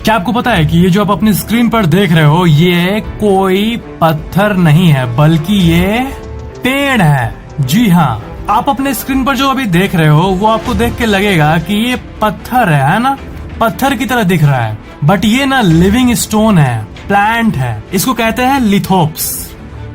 क्या आपको पता है कि ये जो आप अपनी स्क्रीन पर देख रहे हो ये कोई पत्थर नहीं है बल्कि ये पेड़ है। जी हाँ, आप अपने स्क्रीन पर जो अभी देख रहे हो वो आपको देख के लगेगा कि ये पत्थर है ना, पत्थर की तरह दिख रहा है, बट ये ना लिविंग स्टोन है, प्लांट है। इसको कहते हैं लिथोप्स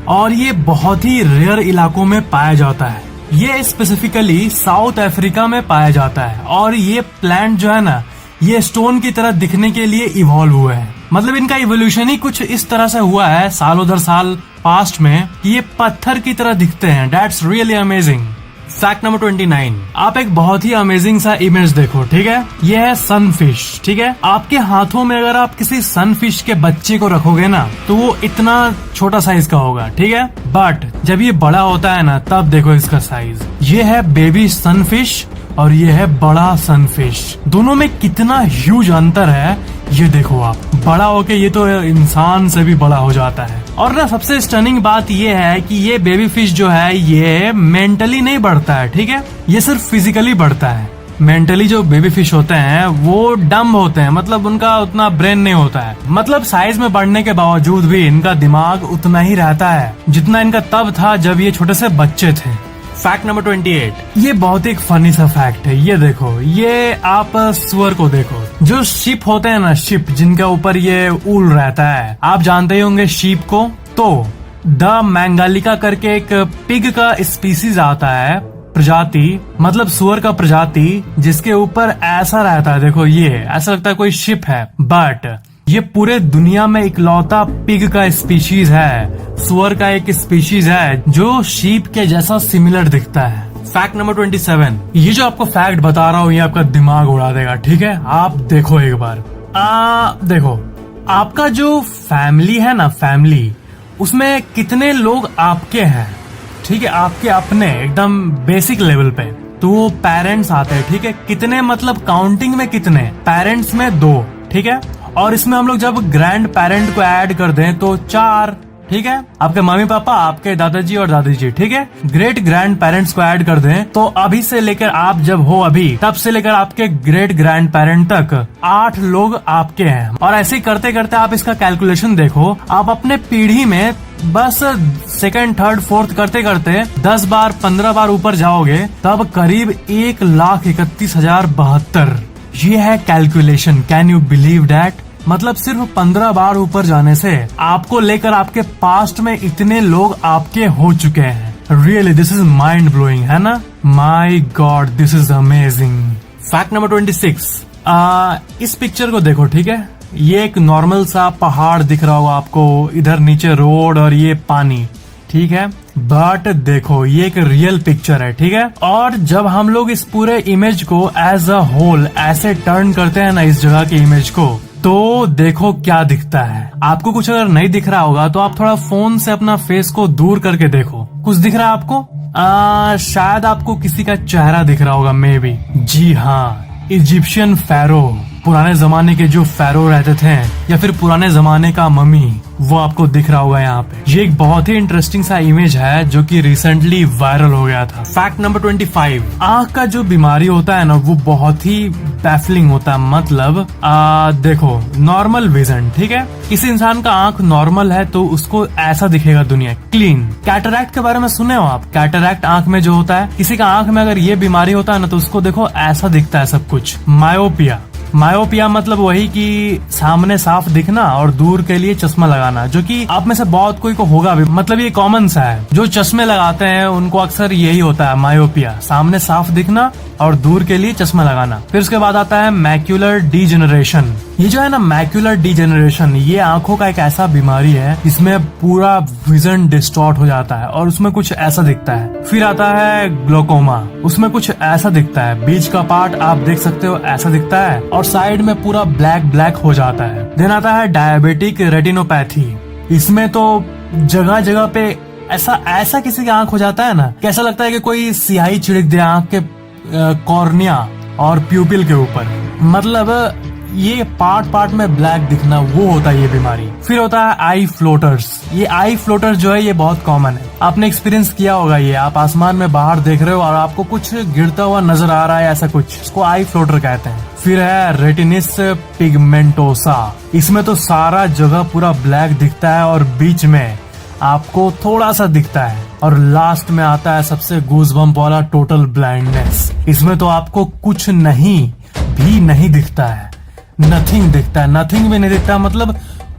और ये बहुत ही रेयर इलाकों में पाया जाता है। ये स्पेसिफिकली साउथ अफ्रीका में पाया जाता है और ये प्लांट जो है ना ये स्टोन की तरह दिखने के लिए इवॉल्व हुए हैं। मतलब इनका इवोल्यूशन ही कुछ इस तरह से हुआ है सालों दर साल पास्ट में कि ये पत्थर की तरह दिखते हैं। That's really amazing. Fact number 29, आप एक बहुत ही अमेजिंग सा इमेज देखो, ठीक है। ये है सनफिश, ठीक है। आपके हाथों में अगर आप किसी सनफिश के बच्चे को रखोगे ना तो वो इतना छोटा साइज का होगा, ठीक है। बट जब ये बड़ा होता है ना तब देखो इसका साइज। ये है बेबी सनफिश और ये है बड़ा सनफिश। दोनों में कितना ह्यूज अंतर है ये देखो आप। बड़ा होके ये तो इंसान से भी बड़ा हो जाता है। और ना सबसे स्टनिंग बात ये है कि ये बेबी फिश जो है ये मेंटली नहीं बढ़ता है, ठीक है। ये सिर्फ फिजिकली बढ़ता है। मेंटली जो बेबी फिश होते हैं वो डम्ब होते हैं, मतलब उनका उतना ब्रेन नहीं होता है। मतलब साइज में बढ़ने के बावजूद भी इनका दिमाग उतना ही रहता है जितना इनका तब था जब ये छोटे से बच्चे थे। फैक्ट नंबर 28, ये बहुत एक फनी सा फैक्ट है। ये देखो, ये आप सुअर को देखो। जो शिप होते हैं ना, शिप जिनके ऊपर ये ऊल रहता है, आप जानते ही होंगे शीप को। तो द मैंगालिका करके एक पिग का स्पीसीज आता है, प्रजाति, मतलब सुअर का प्रजाति, जिसके ऊपर ऐसा रहता है। देखो ये ऐसा लगता है कोई शिप है, बट ये पूरे दुनिया में इकलौता पिग का स्पीशीज है, सुअर का एक स्पीशीज है जो शीप के जैसा सिमिलर दिखता है। फैक्ट नंबर 27, ये जो आपको फैक्ट बता रहा हूँ ये आपका दिमाग उड़ा देगा, ठीक है। आप देखो एक बार, देखो आपका जो फैमिली है ना, फैमिली, उसमें कितने लोग आपके हैं, ठीक है, आपके अपने एकदम बेसिक लेवल पे। तो पेरेंट्स आते हैं, ठीक है। कितने मतलब काउंटिंग में कितने, पेरेंट्स में 2, ठीक है। और इसमें हम लोग जब ग्रैंड पेरेंट को ऐड कर दें तो 4, ठीक है। आपके मम्मी पापा, आपके दादाजी और दादी जी, ठीक है। ग्रेट ग्रैंड पेरेंट्स को ऐड कर दें तो अभी से लेकर आप जब हो अभी तब से लेकर आपके ग्रेट ग्रैंड पेरेंट तक 8 लोग आपके हैं। और ऐसे ही करते करते आप इसका कैलकुलेशन देखो, आप अपने पीढ़ी में बस सेकंड, थर्ड, फोर्थ करते करते 10 बार 15 बार ऊपर जाओगे तब करीब 1,31,072। ये है calculation. Can you believe that? मतलब सिर्फ 15 बार ऊपर जाने से आपको लेकर आपके पास्ट में इतने लोग आपके हो चुके हैं। Really this is mind blowing, है ना? My god, this is amazing. Fact number 26, इस पिक्चर को देखो, ठीक है। ये एक नॉर्मल सा पहाड़ दिख रहा होगा आपको, इधर नीचे रोड और ये पानी, ठीक है। बट देखो ये एक रियल पिक्चर है, ठीक है। और जब हम लोग इस पूरे इमेज को एज अ होल ऐसे टर्न करते हैं ना, इस जगह की इमेज को, तो देखो क्या दिखता है। आपको कुछ अगर नहीं दिख रहा होगा तो आप थोड़ा फोन से अपना फेस को दूर करके देखो, कुछ दिख रहा है आपको? शायद आपको किसी का चेहरा दिख रहा होगा, मे बी। जी हाँ, इजिप्शियन फैरो, पुराने जमाने के जो फैरो रहते थे या फिर पुराने जमाने का मम्मी, वो आपको दिख रहा होगा यहाँ पे। ये एक बहुत ही इंटरेस्टिंग सा इमेज है जो कि रिसेंटली वायरल हो गया था। फैक्ट नंबर 25, आंख का जो बीमारी होता है ना वो बहुत ही बैफलिंग होता है। मतलब देखो, नॉर्मल विजन, ठीक है, किसी इंसान का आंख नॉर्मल है तो उसको ऐसा दिखेगा दुनिया, क्लीन। कैटरैक्ट के बारे में सुने हो आप? कैटरैक्ट आंख में जो होता है, किसी का आंख में अगर ये बीमारी होता है ना तो उसको देखो ऐसा दिखता है सब कुछ। मायोपिया, मायोपिया मतलब वही कि सामने साफ दिखना और दूर के लिए चश्मा लगाना, जो कि आप में से बहुत कोई को होगा भी। मतलब ये कॉमन सा है, जो चश्मे लगाते हैं उनको अक्सर यही होता है, मायोपिया, सामने साफ दिखना और दूर के लिए चश्मा लगाना। फिर उसके बाद आता है मैक्यूलर डीजेनरेशन। ये जो है ना मैक्यूलर डीजेनरेशन, ये आंखों का एक ऐसा बीमारी है इसमें पूरा विजन डिस्टॉर्ट हो जाता है और उसमें कुछ ऐसा दिखता है। फिर आता है ग्लोकोमा, उसमें कुछ ऐसा दिखता है, बीच का पार्ट आप देख सकते हो ऐसा दिखता है और साइड में पूरा ब्लैक ब्लैक हो जाता है। देन आता है डायबिटिक रेटिनोपैथी, इसमें तो जगह जगह पे ऐसा किसी की आंख हो जाता है ना, कैसा लगता है कि कोई स्याही छिड़क दिया आंख के कॉर्निया और प्यूपिल के ऊपर। मतलब ये पार्ट पार्ट में ब्लैक दिखना, वो होता है ये बीमारी। फिर होता है आई फ्लोटर्स। ये आई फ्लोटर्स जो है ये बहुत कॉमन है, आपने एक्सपीरियंस किया होगा। ये आप आसमान में बाहर देख रहे हो और आपको कुछ गिरता हुआ नजर आ रहा है, ऐसा कुछ, इसको आई फ्लोटर कहते हैं। फिर है रेटिनिस पिगमेंटोसा। इसमें तो सारा जगह पूरा ब्लैक दिखता है और बीच में आपको थोड़ा सा दिखता है। और लास्ट में आता है सबसे गूज़बम्प वाला टोटल ब्लाइंडनेस। इसमें तो आपको कुछ नहीं भी नहीं दिखता है, नथिंग दिखता है, नथिंग भी नहीं दिखता, मतलब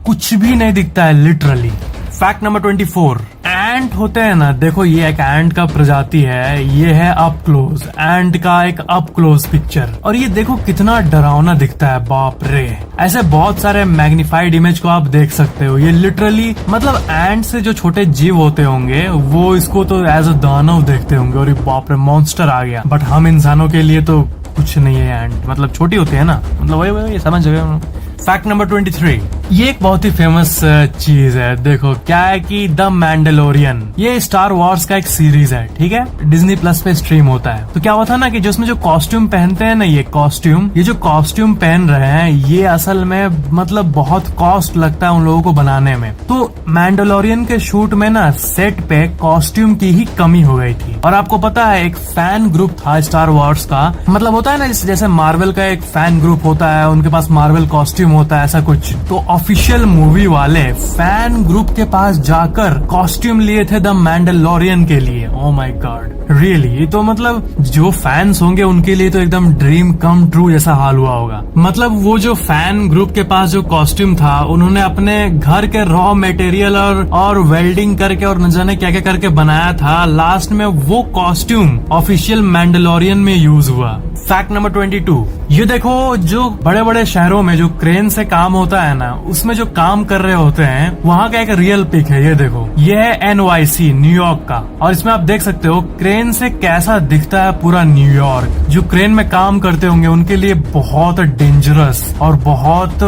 कुछ भी नहीं दिखता है लिटरली। फैक्ट नंबर 24, एंट होते हैं ना, देखो ये एक एंट का प्रजाति है, ये है अप क्लोज, एंट का एक अप क्लोज पिक्चर। और ये देखो कितना डरावना दिखता है, बाप रे। ऐसे बहुत सारे मैग्निफाइड इमेज को आप देख सकते हो। ये लिटरली मतलब एंट से जो छोटे जीव होते होंगे वो इसको तो एज अ दानव देखते होंगे और ये बाप रे मॉन्स्टर आ गया। बट हम इंसानों के लिए तो कुछ नहीं है एंट, मतलब छोटी होती है ना, मतलब वही समझ गए। फैक्ट नंबर 23, ये एक बहुत ही फेमस चीज है। देखो क्या है कि द मैंडलोरियन, ये स्टार वॉर्स का एक सीरीज है, ठीक है, डिज्नी प्लस पे स्ट्रीम होता है। तो क्या होता है ना कि जो उसमें जो कॉस्ट्यूम पहनते हैं ना, ये जो कॉस्ट्यूम पहन रहे हैं ये असल में मतलब बहुत कॉस्ट लगता है उन लोगों को बनाने में। तो मैंडलोरियन के शूट में ना सेट पे कॉस्ट्यूम की ही कमी हो गई थी। और आपको पता है एक फैन ग्रुप था स्टार वॉर्स का, मतलब होता है ना जैसे मार्वल का एक फैन ग्रुप होता है, उनके पास मार्वल कॉस्ट्यूम होता है, ऐसा कुछ। तो ऑफिशियल मूवी वाले फैन ग्रुप के पास जाकर कॉस्ट्यूम लिए थे द मैंडलोरियन के लिए। Oh my God, really. तो मतलब जो फैंस होंगे उनके लिए तो एकदम ड्रीम कम ट्रू जैसा हाल हुआ होगा। मतलब वो जो फैन ग्रुप के पास जो कॉस्ट्यूम था, उन्होंने अपने घर के रॉ मटेरियल और वेल्डिंग करके और न जाने क्या क्या करके बनाया था। लास्ट में वो कॉस्ट्यूम ऑफिशियल मैंडलोरियन में यूज हुआ। फैक्ट नंबर 22, ये देखो जो बड़े बड़े शहरों में जो क्रेन से काम होता है ना, उसमें जो काम कर रहे होते हैं वहाँ का एक रियल पिक है। ये देखो, ये है NYC न्यूयॉर्क का, और इसमें आप देख सकते हो क्रेन से कैसा दिखता है पूरा न्यूयॉर्क। जो क्रेन में काम करते होंगे उनके लिए बहुत डेंजरस और बहुत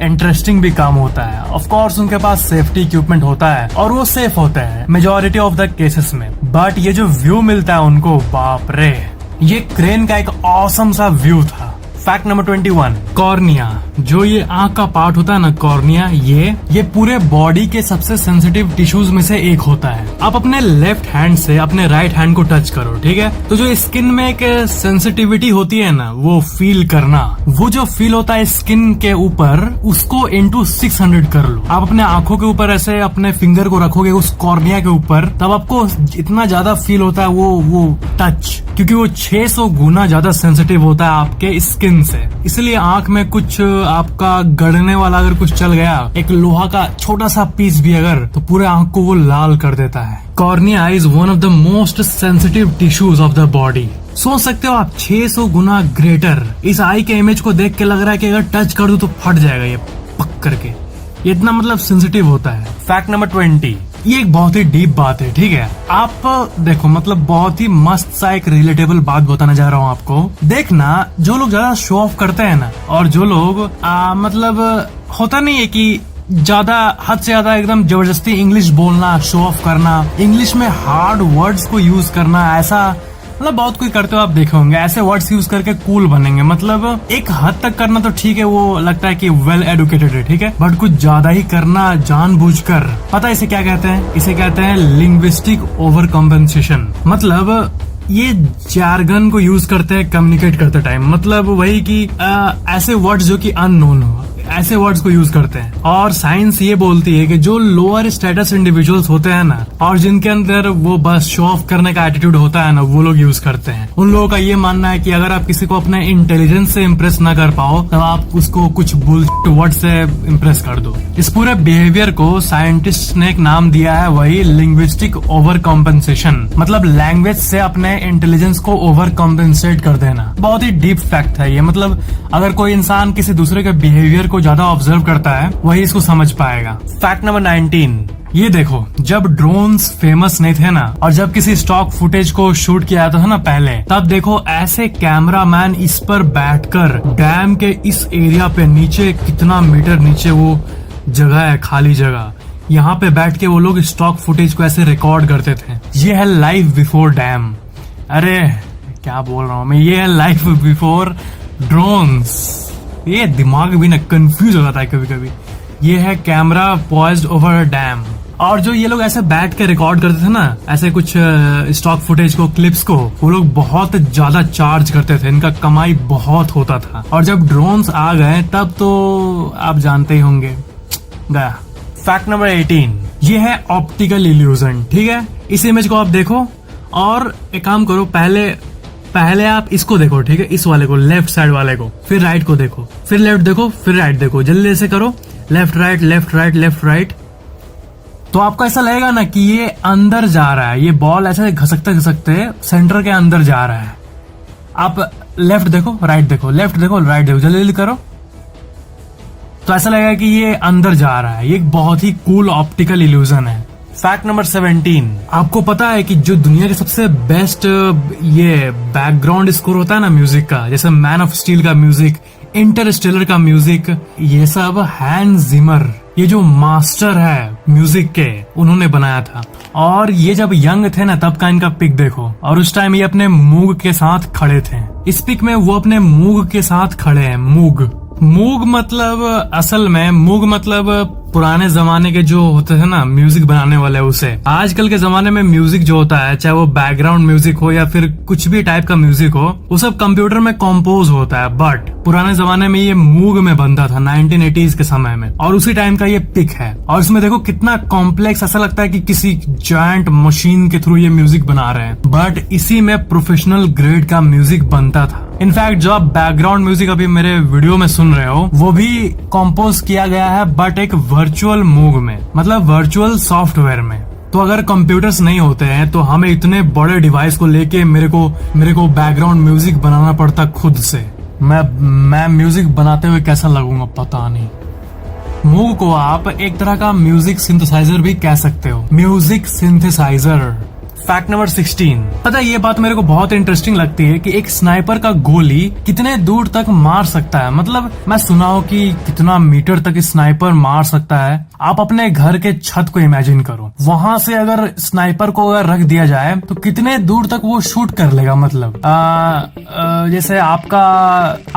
इंटरेस्टिंग भी काम होता है। ऑफ कोर्स उनके पास सेफ्टी इक्विपमेंट होता है और वो सेफ होते हैं मेजोरिटी ऑफ द केसेस में। बट ये जो व्यू मिलता है उनको, बाप रे, ये क्रेन का एक ऑसम सा व्यू था। फैक्ट नंबर 21, कॉर्निया, जो ये आंख का पार्ट होता है ना, कॉर्निया, ये पूरे बॉडी के सबसे सेंसिटिव टिश्यूज में से एक होता है। आप अपने लेफ्ट हैंड से अपने राइट हैंड को टच करो, ठीक है, तो जो स्किन में एक सेंसिटिविटी होती है ना, वो फील करना, वो जो फील होता है स्किन के ऊपर, उसको into 600 कर लो। आप अपने आंखों के ऊपर ऐसे अपने फिंगर को रखोगे उस कॉर्निया के ऊपर, तब आपको इतना ज्यादा फील होता है वो टच, क्योंकि वो 600 गुना ज्यादा सेंसिटिव होता है आपके स्किन से। इसलिए आंख में कुछ आपका गड़ने वाला अगर कुछ चल गया, एक लोहा का छोटा सा पीस भी अगर, तो पूरे आंख को वो लाल कर देता है। Cornea is one of the most sensitive tissues of the body. सोच सकते हो आप 600 गुना ग्रेटर। इस आई के इमेज को देख के लग रहा है कि अगर टच कर दूं तो फट जाएगा ये पक करके, ये इतना मतलब सेंसिटिव होता है। फैक्ट नंबर 20, ये एक बहुत ही डीप बात है, ठीक है। आप देखो, मतलब बहुत ही मस्त सा एक रिलेटेबल बात बताने जा रहा हूँ आपको। देखना, जो लोग ज्यादा शो ऑफ करते हैं ना, और जो लोग मतलब होता नहीं है कि ज्यादा हद से ज्यादा एकदम जबरदस्ती इंग्लिश बोलना, शो ऑफ करना, इंग्लिश में हार्ड वर्ड्स को यूज करना, ऐसा मतलब बहुत कोई करते हो आप देखे होंगे। ऐसे वर्ड्स यूज करके कूल बनेंगे, मतलब एक हद तक करना तो ठीक है, वो लगता है कि वेल एडुकेटेड है, ठीक है, बट कुछ ज्यादा ही करना जानबूझकर, पता है इसे क्या कहते हैं? इसे कहते हैं लिंग्विस्टिक ओवर कॉम्पेंसेशन। मतलब ये जार्गन को यूज करते हैं कम्युनिकेट करते टाइम, मतलब वही कि ऐसे वर्ड्स जो कि अननोन हो, ऐसे वर्ड्स को यूज करते हैं। और साइंस ये बोलती है कि जो लोअर स्टेटस इंडिविजुअल्स होते हैं ना, और जिनके अंदर वो बस शो ऑफ करने का एटीट्यूड होता है ना, वो लोग यूज करते हैं। उन लोगों का ये मानना है कि अगर आप किसी को अपने इंटेलिजेंस से इम्प्रेस ना कर पाओ, तब आप उसको कुछ बुलशिट वर्ड से इम्प्रेस कर दो। इस पूरे बिहेवियर को साइंटिस्ट ने एक नाम दिया है, वही लिंग्विस्टिक ओवर कॉम्पेंसेशन। मतलब लैंग्वेज से अपने इंटेलिजेंस को ओवर कॉम्पेंसेट कर देना। बहुत ही डीप फैक्ट है ये। मतलब अगर कोई इंसान किसी दूसरे के बिहेवियर को ज्यादा ऑब्जर्व करता है, वही इसको समझ पाएगा। फैक्ट नंबर 19, ये देखो, जब ड्रोन्स फेमस नहीं थे ना, और जब किसी स्टॉक फुटेज को शूट किया था ना पहले, तब देखो ऐसे कैमरामैन इस पर बैठकर डैम के इस एरिया पे नीचे, कितना मीटर नीचे वो जगह है, खाली जगह, यहाँ पे बैठ के वो लोग स्टॉक फुटेज को ऐसे रिकॉर्ड करते थे। ये है लाइफ बिफोर डैम। अरे क्या बोल रहा हूँ मैं, ये है लाइफ बिफोर ड्रोन्स। ये दिमाग भी ना कंफ्यूज हो जाता है कभी कभी। ये है कैमरा पॉइज्ड ओवर डैम। और जो ये लोग ऐसे बैठ के रिकॉर्ड करते थे ना, ऐसे कुछ स्टॉक फुटेज को, क्लिप्स को, वो लोग बहुत ज्यादा चार्ज करते थे, इनका कमाई बहुत होता था। और जब ड्रोन्स आ गए तब तो आप जानते ही होंगे, गया। फैक्ट नंबर 18, ये है ऑप्टिकल इल्यूजन। ठीक है, इस इमेज को आप देखो और एक काम करो, पहले आप इसको देखो, ठीक है, इस वाले को, लेफ्ट साइड वाले को, फिर राइट को देखो, फिर लेफ्ट देखो, फिर राइट देखो, जल्दी से करो, left right left right left right. तो आपको ऐसा लगेगा ना कि ये अंदर जा रहा है, ये बॉल ऐसे घसकते घसकते सेंटर के अंदर जा रहा है। आप लेफ्ट देखो, राइट देखो, लेफ्ट देखो, राइट देखो, जल्दी जल्दी करो, तो ऐसा लगेगा कि ये अंदर जा रहा है। ये एक बहुत ही कूल ऑप्टिकल इल्यूजन है। फैक्ट नंबर 17, आपको पता है कि जो दुनिया के सबसे बेस्ट ये बैकग्राउंड स्कोर होता है ना म्यूजिक का, जैसे मैन ऑफ स्टील का म्यूजिक, इंटरस्टेलर का म्यूजिक, ये सब हैंस जिमर, ये जो मास्टर है म्यूजिक के, उन्होंने बनाया था। और ये जब यंग थे ना, तब का इनका पिक देखो, और उस टाइम ये अपने मूग के साथ खड़े थे। इस पिक में वो अपने मूग के साथ खड़े हैं। मूग मतलब, असल में मूग मतलब पुराने जमाने के जो होते थे ना म्यूजिक बनाने वाले, उसे। आजकल के जमाने में म्यूजिक जो होता है, चाहे वो बैकग्राउंड म्यूजिक हो या फिर कुछ भी टाइप का म्यूजिक हो, वो सब कंप्यूटर में कंपोज होता है। बट पुराने जमाने में ये मूग में बनता था 1980s के समय में, और उसी टाइम का ये पिक है। और इसमें देखो कितना कॉम्प्लेक्स, ऐसा लगता है कि किसी जायंट मशीन के थ्रू ये म्यूजिक बना रहे हैं, बट इसी में प्रोफेशनल ग्रेड का म्यूजिक बनता था। इनफैक्ट जो आप बैकग्राउंड म्यूजिक अभी मेरे वीडियो में सुन रहे हो, वो भी कंपोज किया गया है, बट एक वर्चुअल मूग में, मतलब वर्चुअल सॉफ्टवेयर में। तो अगर कंप्यूटर्स नहीं होते हैं तो हमें इतने बड़े डिवाइस को लेके मेरे को बैकग्राउंड म्यूजिक बनाना पड़ता खुद से। मैं म्यूजिक बनाते हुए कैसा लगूंगा पता नहीं। मूग को आप एक तरह का म्यूजिक सिंथेसाइजर भी कह सकते हो, म्यूजिक सिंथेसाइजर। फैक्ट नंबर 16, पता है ये बात मेरे को बहुत इंटरेस्टिंग लगती है कि एक स्नाइपर का गोली कितने दूर तक मार सकता है। मतलब मैं सुना हूँ कि कितना मीटर तक स्नाइपर मार सकता है। आप अपने घर के छत को इमेजिन करो, वहां से अगर स्नाइपर को अगर रख दिया जाए तो कितने दूर तक वो शूट कर लेगा। मतलब जैसे आप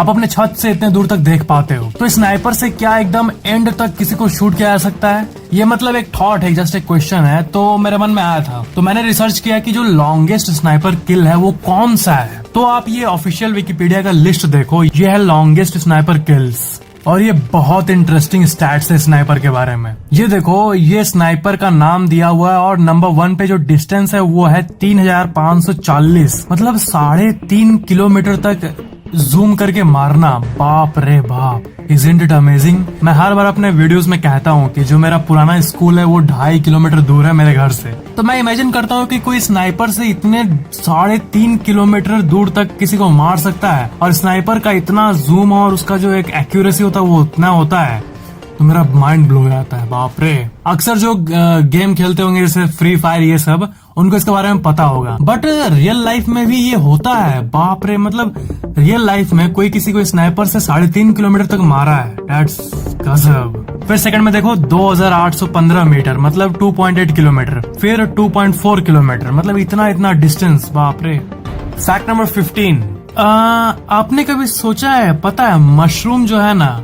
अपने छत से इतने दूर तक देख पाते हो, तो स्नाइपर से क्या एकदम एंड तक किसी को शूट किया जा सकता है? ये मतलब एक थॉट है, जस्ट एक क्वेश्चन है, तो मेरे मन में आया था, तो मैंने रिसर्च किया कि जो लॉन्गेस्ट स्नाइपर किल है वो कौन सा है। तो आप ये ऑफिशियल विकिपीडिया का लिस्ट देखो, ये है लॉन्गेस्ट स्नाइपर किल्स, और ये बहुत इंटरेस्टिंग स्टैट्स है स्नाइपर के बारे में। ये देखो, ये स्नाइपर का नाम दिया हुआ है और नंबर 1 पे जो डिस्टेंस है वो है 3540, मतलब 3.5 किलोमीटर तक जूम करके मारना। बाप रे बाप, इज़न्ट इट अमेजिंग। मैं हर बार अपने वीडियोस में कहता हूँ कि जो मेरा पुराना स्कूल है वो 2.5 किलोमीटर दूर है मेरे घर से, तो मैं इमेजिन करता हूँ कि कोई स्नाइपर से इतने 3.5 किलोमीटर दूर तक किसी को मार सकता है, और स्नाइपर का इतना जूम और उसका जो एक एक्यूरेसी होता है वो उतना होता है, तो मेरा माइंड ब्लो हो जाता है। बाप रे। अक्सर जो गेम खेलते होंगे जैसे फ्री फायर, ये सब, उनको इसके बारे में पता होगा, बट रियल लाइफ में भी ये होता है। बाप रे, मतलब रियल लाइफ में कोई किसी को स्नाइपर से 3.5 किलोमीटर तक मारा है, दैट्स गजब। फिर सेकंड में देखो 2815 मीटर, मतलब 2.8 किलोमीटर, फिर 2.4 किलोमीटर, मतलब इतना डिस्टेंस। बाप रे। फैक्ट नंबर 15, आपने कभी सोचा है, पता है मशरूम जो है ना,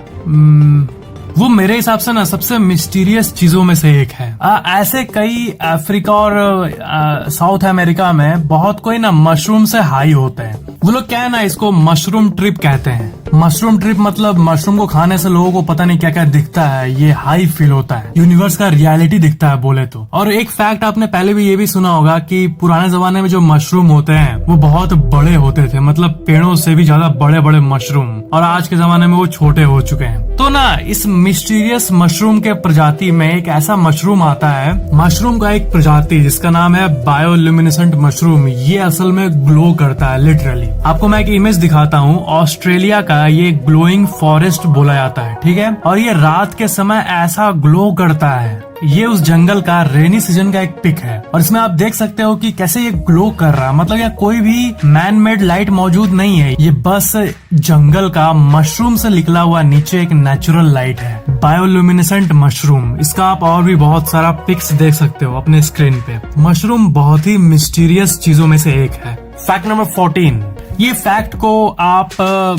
वो मेरे हिसाब से ना सबसे मिस्टीरियस चीजों में से एक है। ऐसे कई अफ्रीका और साउथ अमेरिका में बहुत कोई ना मशरूम से हाई होते हैं। वो लोग क्या है ना, इसको मशरूम ट्रिप कहते हैं। मशरूम ट्रिप मतलब मशरूम को खाने से लोगों को पता नहीं क्या क्या दिखता है, ये हाई फील होता है, यूनिवर्स का रियलिटी दिखता है बोले तो। और एक फैक्ट आपने पहले भी ये भी सुना होगा कि पुराने जमाने में जो मशरूम होते हैं वो बहुत बड़े होते थे, मतलब पेड़ों से भी ज्यादा बड़े बड़े मशरूम, और आज के जमाने में वो छोटे हो चुके हैं। तो ना इस मिस्टीरियस मशरूम के प्रजाति में एक ऐसा मशरूम आता है, मशरूम का एक प्रजाति जिसका नाम है बायोल्यूमिनेसेंट मशरूम। ये असल में ग्लो करता है लिटरली। आपको मैं एक इमेज दिखाता हूँ। ऑस्ट्रेलिया का ये ग्लोइंग फॉरेस्ट बोला जाता है, ठीक है, और ये रात के समय ऐसा ग्लो करता है। ये उस जंगल का रेनी सीजन का एक पिक है, और इसमें आप देख सकते हो कि कैसे ये ग्लो कर रहा है। मतलब यहाँ कोई भी मैन मेड लाइट मौजूद नहीं है, ये बस जंगल का मशरूम से निकला हुआ नीचे एक नेचुरल लाइट है, बायोल्यूमिनेसेंट मशरूम। इसका आप और भी बहुत सारा पिक्स देख सकते हो अपने स्क्रीन पे। मशरूम बहुत ही मिस्टीरियस चीजों में से एक है। फैक्ट नंबर 14, ये फैक्ट को आप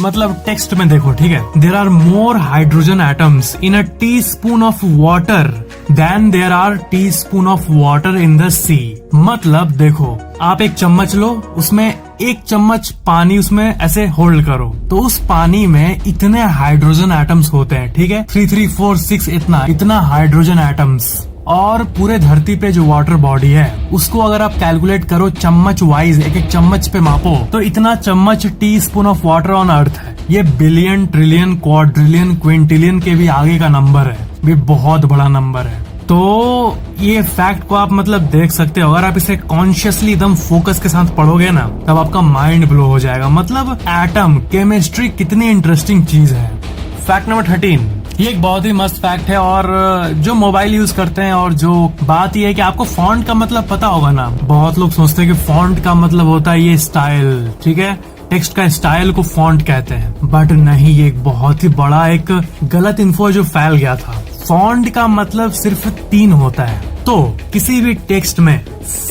मतलब टेक्स्ट में देखो, ठीक है। There are more hydrogen atoms in a teaspoon of water than there are teaspoon of water in the sea. मतलब देखो, आप एक चम्मच लो, उसमें एक चम्मच पानी उसमें ऐसे होल्ड करो, तो उस पानी में इतने हाइड्रोजन एटम्स होते हैं, ठीक है। 3, 3, 4, 6 इतना हाइड्रोजन एटम्स। और पूरे धरती पे जो वाटर बॉडी है उसको अगर आप कैलकुलेट करो चम्मच वाइज, एक एक चम्मच पे मापो, तो इतना चम्मच tea spoon of water on earth है। ये बिलियन, ट्रिलियन, क्वाड्रिलियन, क्विंटिलियन के भी आगे का नंबर है, भी बहुत बड़ा नंबर है। तो ये फैक्ट को आप मतलब देख सकते हो, अगर आप इसे कॉन्शियसली एकदम फोकस के साथ पढ़ोगे ना, तब आपका माइंड ब्लो हो जाएगा। मतलब एटम, केमिस्ट्री कितनी इंटरेस्टिंग चीज है। फैक्ट नंबर 13, ये एक बहुत ही मस्त फैक्ट है। और जो मोबाइल यूज करते हैं, और जो बात ये है कि आपको फॉन्ट का मतलब पता होगा ना। बहुत लोग सोचते हैं कि फॉन्ट का मतलब होता है ये स्टाइल, ठीक है, टेक्स्ट का स्टाइल को फॉन्ट कहते हैं, बट नहीं, ये एक बहुत ही बड़ा एक गलत इन्फो जो फैल गया था। फॉन्ट का मतलब सिर्फ 3 होता है। तो किसी भी टेक्स्ट में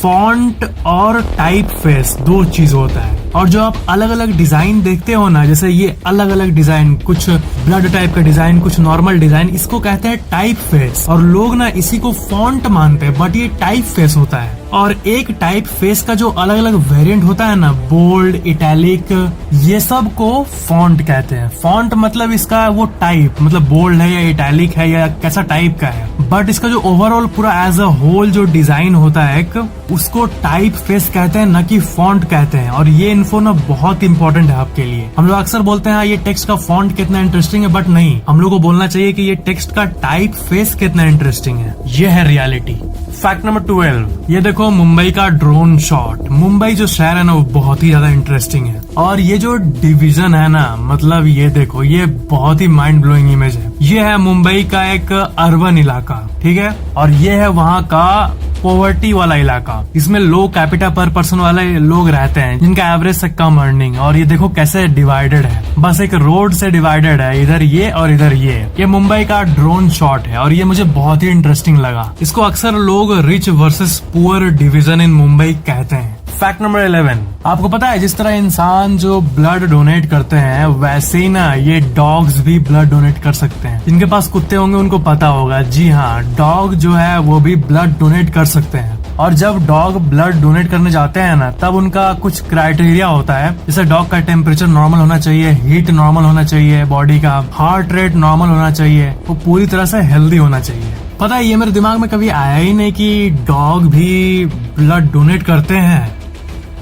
फॉन्ट और टाइप फेस 2 चीज होता है। और जो आप अलग अलग डिजाइन देखते हो ना, जैसे ये अलग अलग डिजाइन, कुछ ब्लड टाइप का डिजाइन, कुछ नॉर्मल डिजाइन, इसको कहते हैं टाइप फेस। और लोग ना इसी को फॉन्ट मानते हैं, बट ये टाइप फेस होता है। और एक टाइप फेस का जो अलग अलग वेरिएंट होता है ना, बोल्ड, इटैलिक, ये सब को फॉन्ट कहते हैं। फॉन्ट मतलब इसका वो टाइप, मतलब बोल्ड है या इटैलिक है या कैसा टाइप का है, बट इसका जो ओवरऑल पूरा एज अ होल जो डिजाइन होता है एक, उसको टाइप फेस कहते हैं, न कि फॉन्ट कहते हैं। और ये इन्फो ना बहुत इंपॉर्टेंट है आपके लिए। हम लोग अक्सर बोलते हैं ये टेक्स्ट का फॉन्ट कितना इंटरेस्टिंग है, बट नहीं, हम लोग को बोलना चाहिए कि ये टेक्स्ट का टाइप फेस कितना इंटरेस्टिंग है। ये है रियलिटी। फैक्ट नंबर 12, ये देखो मुंबई का ड्रोन शॉट। मुंबई जो शहर है ना, वो बहुत ही ज्यादा इंटरेस्टिंग है। और ये जो डिवीजन है ना, मतलब ये देखो, ये बहुत ही माइंड ब्लोइंग इमेज है। ये है मुंबई का एक अर्बन इलाका, ठीक है, और ये है वहाँ का पॉवर्टी वाला इलाका। इसमें लो कैपिटा पर पर्सन वाले लोग रहते हैं, जिनका एवरेज से कम अर्निंग। और ये देखो कैसे डिवाइडेड है, बस एक रोड से डिवाइडेड है, इधर ये और इधर ये मुंबई का ड्रोन शॉट है। और ये मुझे बहुत ही इंटरेस्टिंग लगा। इसको अक्सर लोग rich versus poor division in Mumbai कहते हैं। फैक्ट नंबर 11, आपको पता है जिस तरह इंसान जो ब्लड डोनेट करते हैं, वैसे ही ना ये डॉग्स भी ब्लड डोनेट कर सकते हैं। जिनके पास कुत्ते होंगे उनको पता होगा, जी हाँ, डॉग जो है वो भी ब्लड डोनेट कर सकते हैं। और जब डॉग ब्लड डोनेट करने जाते हैं ना, तब उनका कुछ क्राइटेरिया होता है। जैसे डॉग का टेम्परेचर नॉर्मल होना चाहिए, हीट नॉर्मल होना चाहिए, बॉडी का हार्ट रेट नॉर्मल होना चाहिए, वो पूरी तरह से हेल्दी होना चाहिए। पता है, ये मेरे दिमाग में कभी आया ही नहीं कि डॉग भी ब्लड डोनेट करते हैं।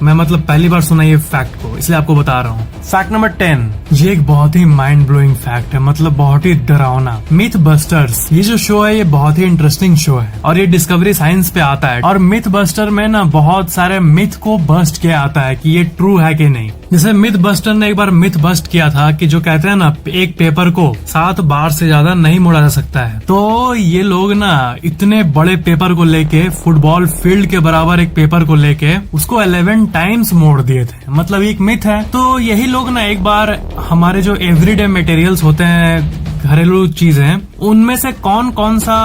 मैं मतलब पहली बार सुना ये फैक्ट को, इसलिए आपको बता रहा हूँ। फैक्ट नंबर 10, ये एक बहुत ही माइंड ब्लोइंग फैक्ट है, मतलब बहुत ही डरावना। मिथ बस्टर्स, ये जो शो है ये बहुत ही इंटरेस्टिंग शो है, और ये डिस्कवरी साइंस पे आता है। और मिथ बस्टर में ना बहुत सारे मिथ को बस्ट किया आता है कि ये ट्रू है कि नहीं। जैसे मिथ बस्टर ने एक बार मिथ बस्ट किया था कि जो कहते हैं ना, एक पेपर को 7 बार से ज्यादा नहीं मोड़ा जा सकता है। तो ये लोग ना इतने बड़े पेपर को लेके, फुटबॉल फील्ड के बराबर एक पेपर को लेके, उसको 11 टाइम्स मोड़ दिए थे। मतलब एक मिथ है। तो यही लोग ना एक बार हमारे जो एवरीडे मटेरियल्स होते हैं, घरेलू चीजें, उनमें से कौन कौन सा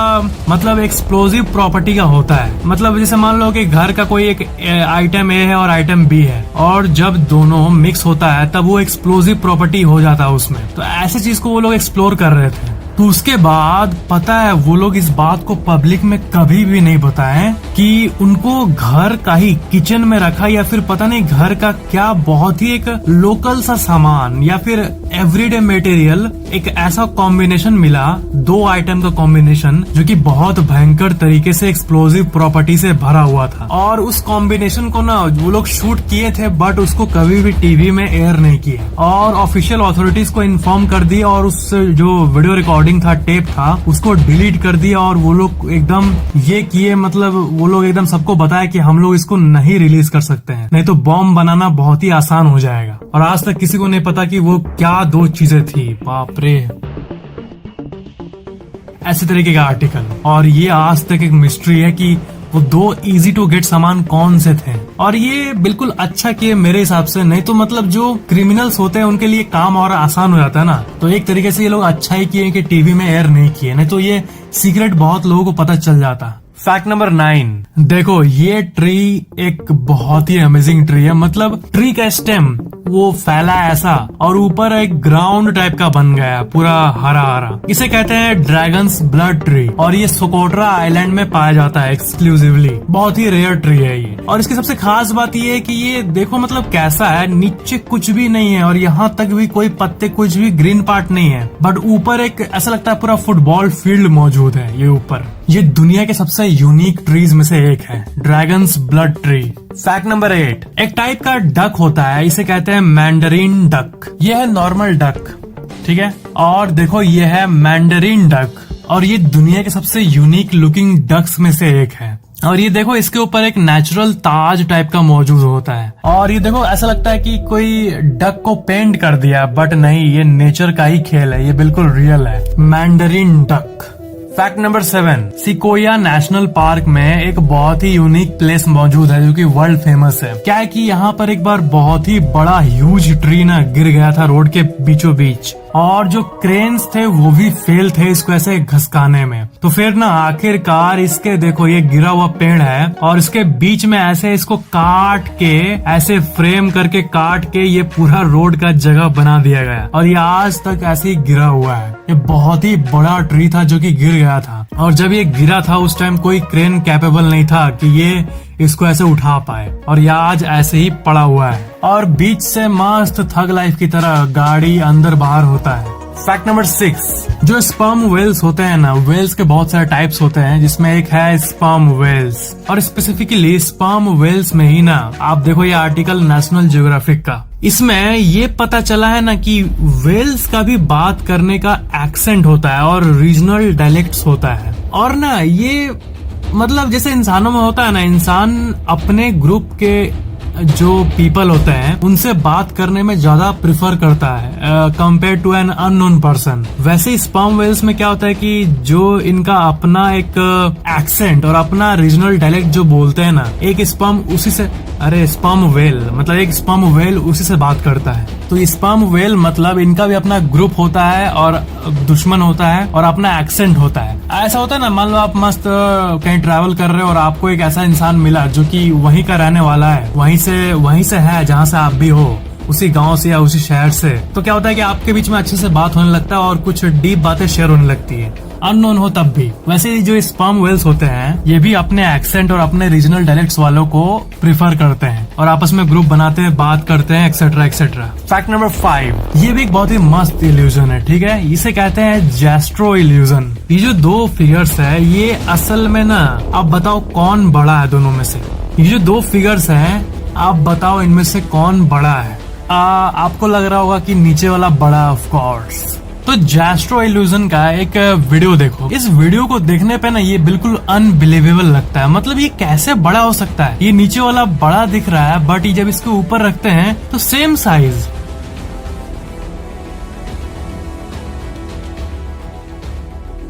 मतलब एक्सप्लोजिव प्रॉपर्टी का होता है। मतलब जैसे मान लो कि घर का कोई एक आइटम ए है और आइटम बी है, और जब दोनों मिक्स होता है तब वो एक्सप्लोजिव प्रॉपर्टी हो जाता है उसमें। तो ऐसी चीज को वो लोग एक्सप्लोर कर रहे थे। तो उसके बाद पता है वो लोग इस बात को पब्लिक में कभी भी नहीं बताएं कि उनको घर का ही किचन में रखा, या फिर पता नहीं घर का क्या बहुत ही एक लोकल सा सामान या फिर एवरीडे मटेरियल, एक ऐसा कॉम्बिनेशन मिला, 2 आइटम का कॉम्बिनेशन, जो कि बहुत भयंकर तरीके से एक्सप्लोजिव प्रॉपर्टी से भरा हुआ था। और उस कॉम्बिनेशन को ना वो लोग शूट किए थे, बट उसको कभी भी टीवी में एयर नहीं किए, और ऑफिशियल अथॉरिटीज को इन्फॉर्म कर दिया, और उस जो वीडियो रिकॉर्डिंग था, टेप था, उसको डिलीट कर दिया। और वो लोग एकदम ये किए, मतलब वो लोग एकदम सबको बताया कि हम लोग इसको नहीं रिलीज कर सकते हैं, नहीं तो बॉम्ब बनाना बहुत ही आसान हो जाएगा। और आज तक किसी को नहीं पता कि वो क्या 2 चीजें थी। बाप रे, ऐसे तरीके का आर्टिकल। और ये आज तक एक मिस्ट्री है कि वो 2 इजी टू गेट सामान कौन से थे। और ये बिल्कुल अच्छा किए मेरे हिसाब से, नहीं तो मतलब जो क्रिमिनल्स होते हैं उनके लिए काम और आसान हो जाता है ना। तो एक तरीके से ये लोग अच्छा ही किए कि टीवी में एयर नहीं किए, नहीं तो ये सीक्रेट बहुत लोगों को पता चल जाता। फैक्ट नंबर 9, देखो ये ट्री एक बहुत ही अमेजिंग ट्री है। मतलब ट्री का स्टेम वो फैला ऐसा और ऊपर एक ग्राउंड टाइप का बन गया, पूरा हरा हरा। इसे कहते हैं ड्रैगन्स ब्लड ट्री और ये सोकोट्रा आइलैंड में पाया जाता है एक्सक्लूसिवली। बहुत ही रेयर ट्री है ये। और इसकी सबसे खास बात ये है कि ये देखो मतलब कैसा है, नीचे कुछ भी नहीं है और यहाँ तक भी कोई पत्ते, कुछ भी ग्रीन पार्ट नहीं है, बट ऊपर एक ऐसा लगता है पूरा फुटबॉल फील्ड मौजूद है ये ऊपर। ये दुनिया के सबसे यूनिक ट्रीज में से एक है, dragons blood tree. Fact number 8, एक टाइप का डक होता है, इसे कहते हैं मैंडरीन डक। यह है नॉर्मल डक, ठीक है, और देखो ये है मैंडरीन डक और ये दुनिया के सबसे यूनिक लुकिंग डक्स में से एक है। और ये देखो इसके ऊपर एक नेचुरल ताज टाइप का मौजूद होता है और ये देखो ऐसा लगता है कि कोई डक को पेंट कर दिया, बट नहीं, ये नेचर का ही खेल है, ये बिल्कुल रियल है, Mandarin duck. Fact number 7, sequoia national park में एक बहुत ही यूनिक प्लेस मौजूद है जो कि वर्ल्ड फेमस है। क्या है कि यहाँ पर एक बार बहुत ही बड़ा ह्यूज ट्री ना गिर गया था रोड के बीचों बीच और जो क्रेन्स थे वो भी फेल थे इसको ऐसे घसकाने में। तो फिर ना आखिरकार इसके देखो ये गिरा हुआ पेड़ है और इसके बीच में ऐसे इसको काट के, ऐसे फ्रेम करके काट के ये पूरा रोड का जगह बना दिया गया और ये आज तक ऐसे ही गिरा हुआ है। ये बहुत ही बड़ा ट्री था जो कि गिर गया था और जब ये गिरा था उस टाइम कोई क्रेन कैपेबल नहीं था कि ये इसको ऐसे उठा पाए और ये आज ऐसे ही पड़ा हुआ है और बीच से मस्त थग लाइफ की तरह गाड़ी अंदर बाहर होता है। फैक्ट नंबर 6, जो स्पर्म वेल्स होते हैं ना, वेल्स के बहुत सारे टाइप्स होते हैं जिसमें एक है स्पर्म वेल्स और स्पेसिफिकली स्पर्म वेल्स में ही ना आप देखो ये आर्टिकल नेशनल ज्योग्राफिक का, इसमें ये पता चला है ना कि वेल्स का भी बात करने का एक्सेंट होता है और रीजनल डायलेक्ट्स होता है। और ना ये मतलब जैसे इंसानों में होता है ना, इंसान अपने ग्रुप के जो पीपल होते हैं उनसे बात करने में ज्यादा प्रिफर करता है compare to an unknown person. वैसे स्पर्म वेल्स में क्या होता है कि जो इनका अपना एक एक्सेंट और अपना रीजनल डायलेक्ट जो बोलते हैं ना, एक स्पर्म उसी से, अरे स्पर्म वेल मतलब एक स्पर्म वेल उसी से बात करता है। तो स्पर्म वेल मतलब इनका भी अपना ग्रुप होता है और दुश्मन होता है और अपना एक्सेंट होता है। ऐसा होता है ना, मान लो आप मस्त कहीं ट्रैवल कर रहे हो और आपको एक ऐसा इंसान मिला जो कि वहीं का रहने वाला है, वहीं से है जहाँ से आप भी हो, उसी गांव से या उसी शहर से। तो क्या होता है कि आपके बीच में अच्छे से बात होने लगता है और कुछ डीप बातें शेयर होने लगती है, अननोन हो तब भी। वैसे ही जो स्पर्म वेल्स होते हैं ये भी अपने एक्सेंट और अपने रीजनल डायलेक्ट्स वालों को प्रिफर करते हैं और आपस में ग्रुप बनाते हैं, बात करते हैं, एक्सेट्रा एक्सेट्रा। फैक्ट नंबर 5, ये भी एक बहुत ही मस्त इल्यूजन है, ठीक है, इसे कहते हैं जैस्ट्रो इल्यूजन। ये जो दो फिगर्स है ये असल में ना, आप बताओ कौन बड़ा है दोनों में से? ये जो दो फिगर्स हैं आप बताओ इनमें से कौन बड़ा है? आपको लग रहा होगा कि नीचे वाला बड़ा, ऑफ कोर्स। तो जैस्ट्रो इल्यूजन का एक वीडियो देखो, इस वीडियो को देखने पे ना ये बिल्कुल अनबिलीवेबल लगता है। मतलब ये कैसे बड़ा हो सकता है? ये नीचे वाला बड़ा दिख रहा है बट ये जब इसके ऊपर रखते हैं तो सेम साइज।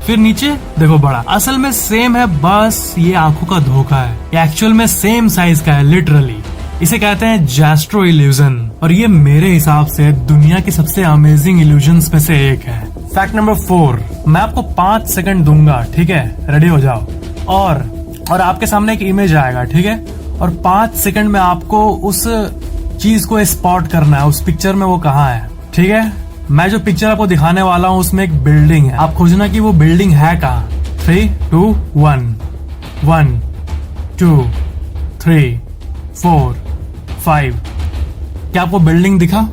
फिर नीचे देखो बड़ा, असल में सेम है, बस ये आंखों का धोखा है। ये एक्चुअल में सेम साइज का है लिटरली। इसे कहते हैं जैस्ट्रो इल्यूजन और ये मेरे हिसाब से दुनिया की सबसे अमेजिंग इल्यूजन्स में से एक है। फैक्ट नंबर 4, मैं आपको 5 सेकंड दूंगा, ठीक है, रेडी हो जाओ। और आपके सामने एक इमेज आएगा, ठीक है, और 5 सेकंड में आपको उस चीज को स्पॉट करना है, उस पिक्चर में वो कहाँ है, ठीक है। मैं जो पिक्चर आपको दिखाने वाला हूँ उसमें एक बिल्डिंग है, आप खोजना कि वो बिल्डिंग है कहाँ। 3, 2, 1, 1, 2, 3, 4, 5। क्या आपको बिल्डिंग दिखा?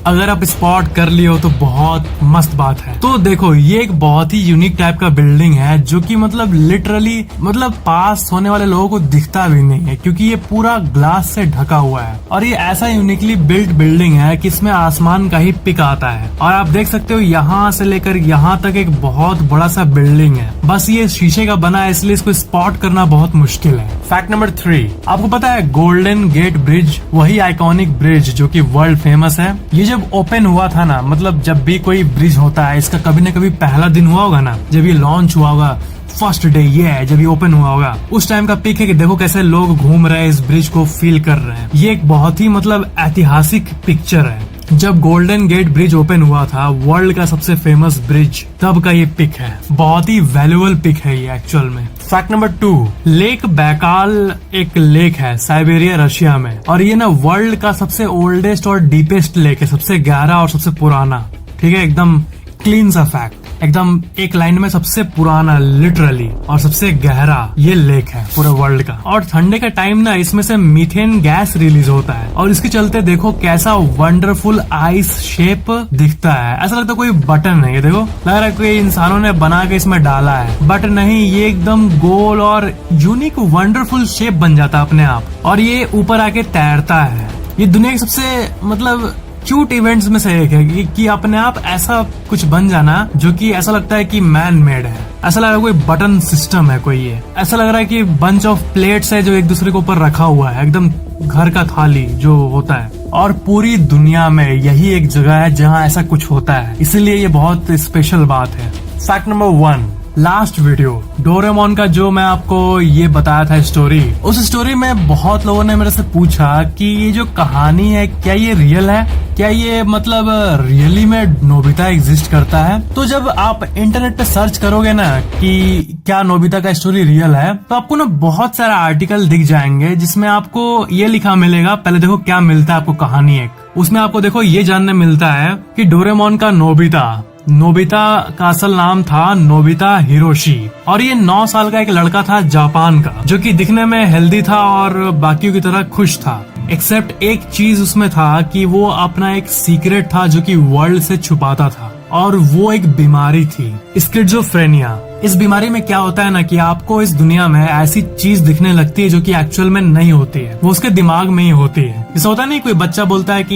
अगर आप स्पॉट कर लिए हो तो बहुत मस्त बात है। तो देखो ये एक बहुत ही यूनिक टाइप का बिल्डिंग है जो कि मतलब लिटरली मतलब पास होने वाले लोगों को दिखता भी नहीं है क्योंकि ये पूरा ग्लास से ढका हुआ है और ये ऐसा यूनिकली बिल्ट बिल्डिंग है कि इसमें आसमान का ही पिक आता है। और आप देख सकते हो यहाँ से लेकर यहाँ तक एक बहुत बड़ा सा बिल्डिंग है, बस ये शीशे का बना है इसलिए इसको स्पॉट करना बहुत मुश्किल है। फैक्ट नंबर 3, आपको पता है गोल्डन गेट ब्रिज, वही आइकॉनिक ब्रिज जो कि वर्ल्ड फेमस है, ये जब ओपन हुआ था ना, मतलब जब भी कोई ब्रिज होता है इसका कभी न कभी पहला दिन हुआ होगा ना, जब ये लॉन्च हुआ होगा, फर्स्ट डे ये है जब ये ओपन हुआ होगा, उस टाइम का पिक है कि देखो कैसे लोग घूम रहे हैं, इस ब्रिज को फील कर रहे हैं। ये एक बहुत ही मतलब ऐतिहासिक पिक्चर है। जब गोल्डन गेट ब्रिज ओपन हुआ था, वर्ल्ड का सबसे फेमस ब्रिज, तब का ये पिक है। बहुत ही वैल्यूएबल पिक है ये एक्चुअल में। फैक्ट नंबर 2, लेक बैकाल एक लेक है साइबेरिया रशिया में, और ये ना वर्ल्ड का सबसे ओल्डेस्ट और डीपेस्ट लेक है, सबसे गहरा और सबसे पुराना। ठीक है, एकदम क्लीन सा फैक्ट, एकदम एक लाइन में सबसे पुराना लिटरली और सबसे गहरा ये लेक है पूरे वर्ल्ड का। और ठंडे का टाइम ना इसमें से मीथेन गैस रिलीज होता है, और इसके चलते देखो कैसा वंडरफुल आइस शेप दिखता है। ऐसा लगता है कोई बटन है, ये देखो लग रहा है कोई इंसानों ने बना के इसमें डाला है, बट नहीं, ये एकदम गोल और यूनिक वंडरफुल शेप बन जाता है अपने आप, और ये ऊपर आके तैरता है। ये दुनिया के सबसे मतलब क्यूट इवेंट्स में से एक है कि अपने आप ऐसा कुछ बन जाना जो कि ऐसा लगता है कि मैन मेड है। ऐसा लग रहा है कोई बटन सिस्टम है कोई, ये ऐसा लग रहा है कि बंच ऑफ प्लेट्स है जो एक दूसरे के ऊपर रखा हुआ है, एकदम घर का थाली जो होता है। और पूरी दुनिया में यही एक जगह है जहाँ ऐसा कुछ होता है, इसीलिए ये बहुत स्पेशल बात है। Fact number 1, last video Doraemon का जो मैं आपको ये बताया था स्टोरी, उस स्टोरी में बहुत लोगों ने मेरे से पूछा कि ये जो कहानी है क्या ये रियल है, क्या ये मतलब रियली में नोबिता एग्जिस्ट करता है। तो जब आप इंटरनेट पे सर्च करोगे ना कि क्या नोबिता का स्टोरी रियल है, तो आपको ना बहुत सारा आर्टिकल दिख जाएंगे जिसमें आपको ये लिखा मिलेगा। पहले देखो क्या मिलता है आपको कहानी एक, उसमें आपको देखो ये जानने मिलता है कि डोरेमोन का नोबिता का असल नाम था नोबिता हिरोशी, और ये 9 साल का एक लड़का था जापान का, जो कि दिखने में हेल्दी था और बाकियों की तरह खुश था। एक्सेप्ट एक चीज उसमें था कि वो अपना एक सीक्रेट था जो कि वर्ल्ड से छुपाता था, और वो एक बीमारी थी, स्किज़ोफ्रेनिया। इस बीमारी में क्या होता है ना कि आपको इस दुनिया में ऐसी चीज दिखने लगती है जो कि एक्चुअल में नहीं होती है, वो उसके दिमाग में ही होती है। जैसे होता नहीं, कोई बच्चा बोलता है कि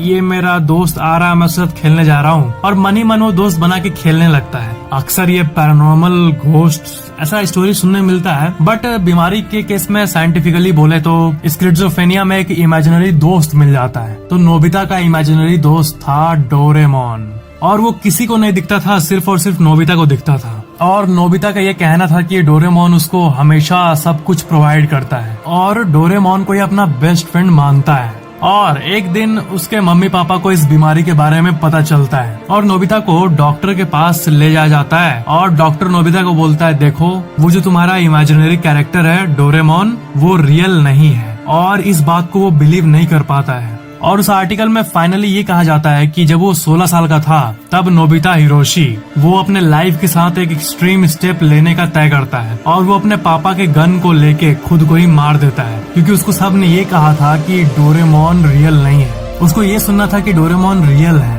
ये मेरा दोस्त आ रहा है, मैं उसके साथ खेलने जा रहा हूँ, और मन ही मन वो दोस्त बना के खेलने लगता है। अक्सर ये पैरानॉर्मल घोस्ट ऐसा स्टोरी सुनने मिलता है, बट बीमारी के केस में साइंटिफिकली बोले तो स्किज़ोफ्रेनिया में एक इमेजिनरी दोस्त मिल जाता है। तो नोबिता का इमेजिनरी दोस्त था डोरेमोन, और वो किसी को नहीं दिखता था, सिर्फ और सिर्फ नोबिता को दिखता था। और नोबिता का ये कहना था कि डोरेमोन उसको हमेशा सब कुछ प्रोवाइड करता है, और डोरेमोन को ये अपना बेस्ट फ्रेंड मानता है। और एक दिन उसके मम्मी पापा को इस बीमारी के बारे में पता चलता है, और नोबिता को डॉक्टर के पास ले जाया जाता है, और डॉक्टर नोबिता को बोलता है देखो वो जो तुम्हारा इमेजिनरी कैरेक्टर है डोरेमोन, वो रियल नहीं है। और इस बात को वो बिलीव नहीं कर पाता है। और उस आर्टिकल में फाइनली ये कहा जाता है कि जब वो 16 साल का था, तब नोबिता हिरोशी वो अपने लाइफ के साथ एक एक्सट्रीम स्टेप लेने का तय करता है, और वो अपने पापा के गन को लेके खुद को ही मार देता है, क्योंकि उसको सब ने ये कहा था कि डोरेमोन रियल नहीं है। उसको ये सुनना था कि डोरेमोन रियल है,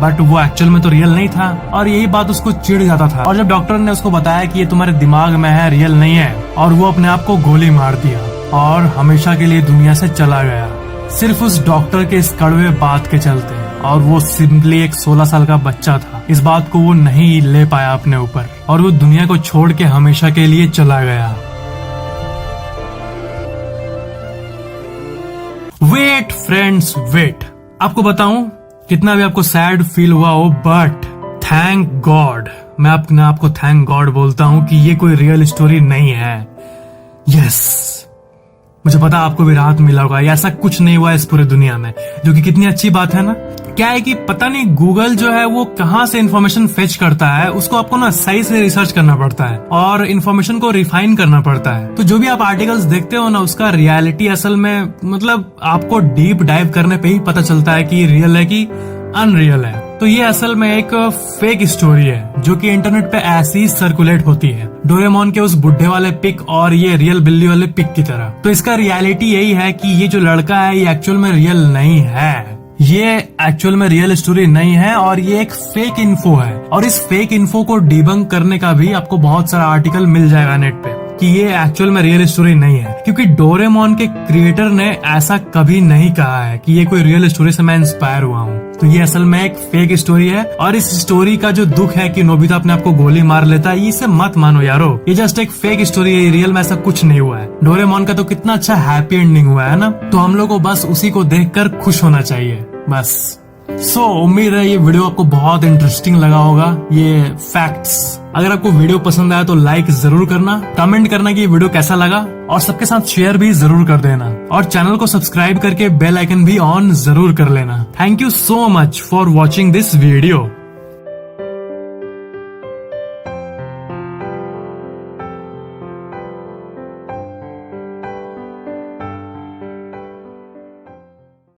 बट वो एक्चुअल में तो रियल नहीं था, और यही बात उसको चिढ़ जाता था। और जब डॉक्टर ने उसको बताया कि ये तुम्हारे दिमाग में है, रियल नहीं है, और वो अपने आप को गोली मार दिया और हमेशा के लिए दुनिया से चला गया, सिर्फ उस डॉक्टर के इस कड़वे बात के चलते। और वो सिंपली एक 16 साल का बच्चा था, इस बात को वो नहीं ले पाया अपने ऊपर, और वो दुनिया को छोड़ के हमेशा के लिए चला गया। वेट फ्रेंड्स वेट, आपको बताऊं कितना भी आपको सैड फील हुआ हो, बट थैंक गॉड, मैं अपने आप को थैंक गॉड बोलता हूं कि ये कोई रियल स्टोरी नहीं है। यस, मुझे पता आपको भी राहत मिला होगा, ऐसा कुछ नहीं हुआ इस पूरे दुनिया में, जो कि कितनी अच्छी बात है ना। क्या है कि पता नहीं गूगल जो है वो कहाँ से इन्फॉर्मेशन फेच करता है, उसको आपको ना सही से रिसर्च करना पड़ता है और इन्फॉर्मेशन को रिफाइन करना पड़ता है। तो जो भी आप आर्टिकल्स देखते हो ना, उसका रियलिटी असल में मतलब आपको डीप डाइव करने पे ही पता चलता है कि रियल है कि अनरियल है। तो ये असल में एक फेक स्टोरी है जो कि इंटरनेट पे ऐसी सर्कुलेट होती है, डोरेमोन के उस बुढ़े वाले पिक और ये रियल बिल्ली वाले पिक की तरह। तो इसका रियलिटी यही है कि ये जो लड़का है ये एक्चुअल में रियल नहीं है, ये एक्चुअल में रियल स्टोरी नहीं है, और ये एक फेक इन्फो है। और इस फेक इन्फो को डिबंक करने का भी आपको बहुत सारा आर्टिकल मिल जाएगा नेट पे कि ये एक्चुअल में रियल स्टोरी नहीं है, क्योंकि डोरेमोन के क्रिएटर ने ऐसा कभी नहीं कहा है कि ये कोई रियल स्टोरी से मैं इंस्पायर हुआ हूँ। तो ये असल में एक फेक स्टोरी है, और इस स्टोरी का जो दुख है कि नोबिता अपने आप को गोली मार लेता है, इसे मत मानो यारो, ये जस्ट एक फेक स्टोरी है, रियल में ऐसा कुछ नहीं हुआ है। डोरेमोन का तो कितना अच्छा हैप्पी एंडिंग हुआ है ना, तो हम लोग को बस उसी को देखकर खुश होना चाहिए बस। सो उम्मीद है ये वीडियो आपको बहुत इंटरेस्टिंग लगा होगा, ये फैक्ट्स। अगर आपको वीडियो पसंद आया तो लाइक जरूर करना, कमेंट करना कि ये वीडियो कैसा लगा और सबके साथ शेयर भी जरूर कर देना और चैनल को सब्सक्राइब करके बेल आइकन भी ऑन जरूर कर लेना। Thank you so much for watching this video.